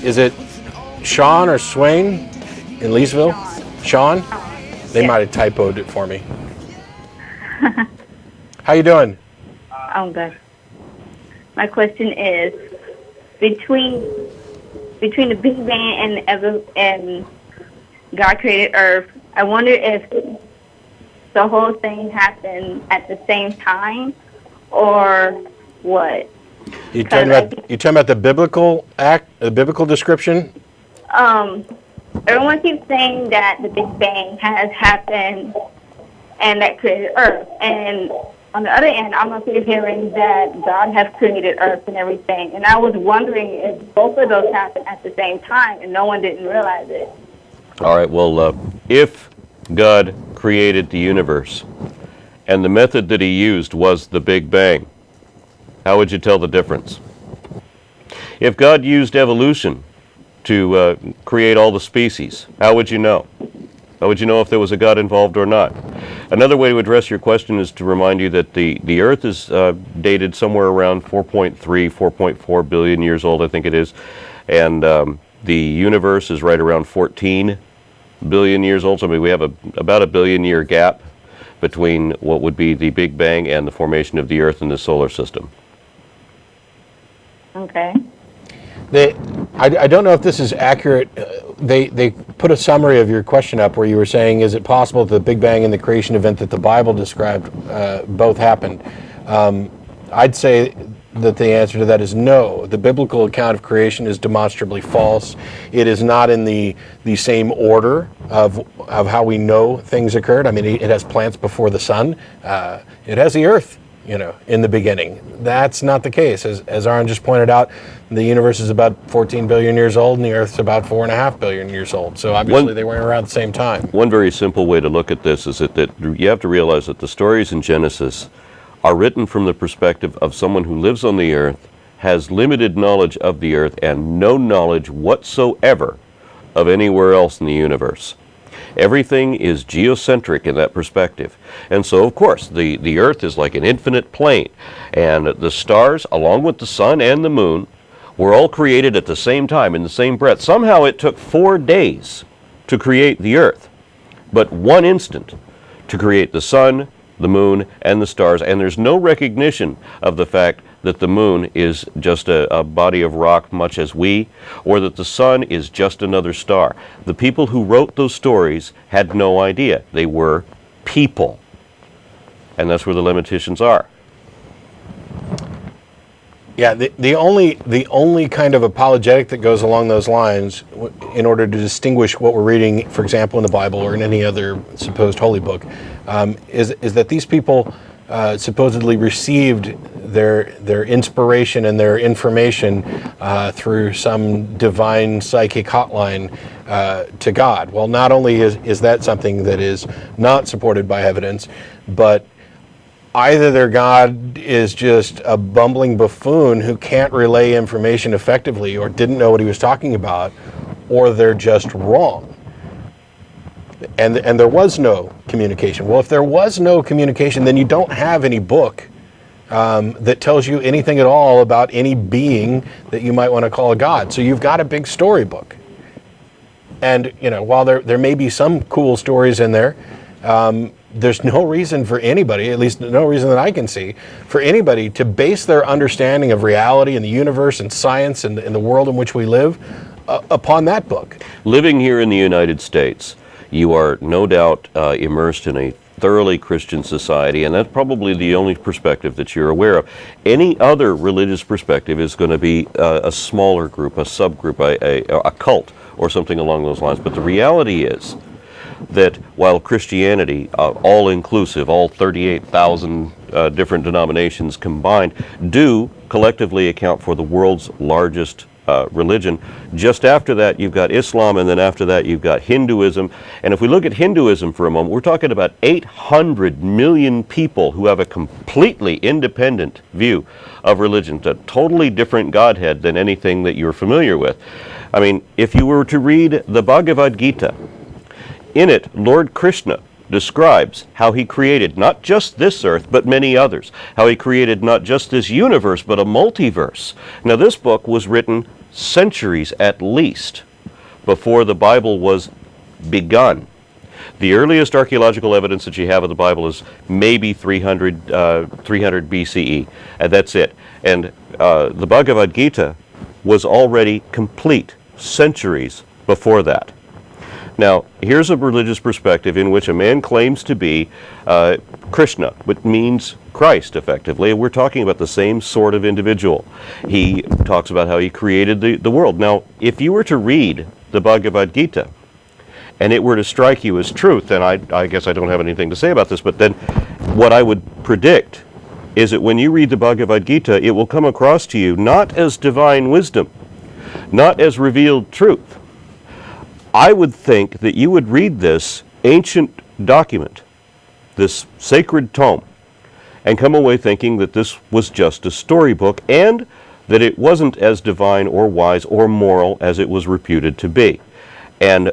Is it Sean or Swain in Leesville? Sean? They might have typoed it for me. How you doing? I'm good. My question is, between the Big Bang and God created Earth, I wonder if the whole thing happened at the same time, or what? You talking about the biblical description? Everyone keeps saying that the Big Bang has happened and that created Earth, and on the other end, I'm also hearing that God has created Earth and everything. And I was wondering if both of those happened at the same time and no one didn't realize it. All right, well, if God created the universe and the method that he used was the Big Bang, how would you tell the difference? If God used evolution to create all the species, how would you know? How would you know if there was a God involved or not? Another way to address your question is to remind you that the Earth is dated somewhere around 4.3, 4.4 billion years old, I think it is. And the universe is right around 14 billion years old. So I mean, we have about a billion-year gap between what would be the Big Bang and the formation of the Earth in the solar system. Okay. I don't know if this is accurate. They put a summary of your question up where you were saying, is it possible that the Big Bang and the creation event that the Bible described both happened? I'd say that the answer to that is no. The biblical account of creation is demonstrably false. It is not in the same order of how we know things occurred. I mean, it has plants before the sun. It has the earth, in the beginning. That's not the case. As Aaron just pointed out, the universe is about 14 billion years old and the Earth's about 4.5 billion years old. So obviously they weren't around at the same time. One very simple way to look at this is that you have to realize that the stories in Genesis are written from the perspective of someone who lives on the earth, has limited knowledge of the earth, and no knowledge whatsoever of anywhere else in the universe. Everything is geocentric in that perspective. And so, of course, the earth is like an infinite plane, and the stars, along with the sun and the moon, were all created at the same time, in the same breath. Somehow it took 4 days to create the earth, but 1 instant to create the sun, the moon, and the stars. And there's no recognition of the fact that the moon is just a body of rock much as we, or that the sun is just another star. The people who wrote those stories had no idea. They were people. And that's where the limitations are. Yeah, the only kind of apologetic that goes along those lines, in order to distinguish what we're reading, for example, in the Bible or in any other supposed holy book, is that these people supposedly received their inspiration and their information through some divine psychic hotline to God. Well, not only is that something that is not supported by evidence, but either their God is just a bumbling buffoon who can't relay information effectively or didn't know what he was talking about, or they're just wrong. And there was no communication. Well, if there was no communication, then you don't have any book that tells you anything at all about any being that you might want to call a God. So you've got a big storybook. And, while there may be some cool stories in there, there's no reason for anybody, at least no reason that I can see, for anybody to base their understanding of reality and the universe and science and the world in which we live upon that book. Living here in the United States, you are no doubt immersed in a thoroughly Christian society, and that's probably the only perspective that you're aware of. Any other religious perspective is going to be a smaller group, a subgroup, a cult, or something along those lines. But the reality is that while Christianity, all-inclusive, all 38,000 different denominations combined, do collectively account for the world's largest religion. Just after that, you've got Islam, and then after that, you've got Hinduism. And if we look at Hinduism for a moment, we're talking about 800 million people who have a completely independent view of religion, a totally different Godhead than anything that you're familiar with. I mean, if you were to read the Bhagavad Gita, in it, Lord Krishna describes how he created not just this earth, but many others. How he created not just this universe, but a multiverse. Now, this book was written centuries at least before the Bible was begun. The earliest archaeological evidence that you have of the Bible is maybe 300 BCE, and that's it. And the Bhagavad Gita was already complete centuries before that. Now, here's a religious perspective in which a man claims to be Krishna, which means Christ, effectively. We're talking about the same sort of individual. He talks about how he created the world. Now, if you were to read the Bhagavad Gita, and it were to strike you as truth, then I guess I don't have anything to say about this, but then what I would predict is that when you read the Bhagavad Gita, it will come across to you not as divine wisdom, not as revealed truth. I would think that you would read this ancient document, this sacred tome, and come away thinking that this was just a storybook and that it wasn't as divine or wise or moral as it was reputed to be. And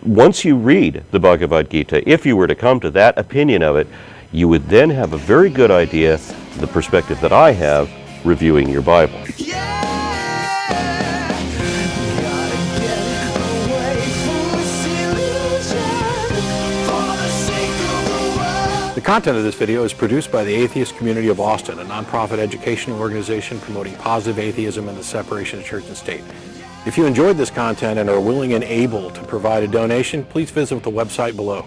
once you read the Bhagavad Gita, if you were to come to that opinion of it, you would then have a very good idea, the perspective that I have, reviewing your Bible. The content of this video is produced by the Atheist Community of Austin, a nonprofit educational organization promoting positive atheism and the separation of church and state. If you enjoyed this content and are willing and able to provide a donation, please visit the website below.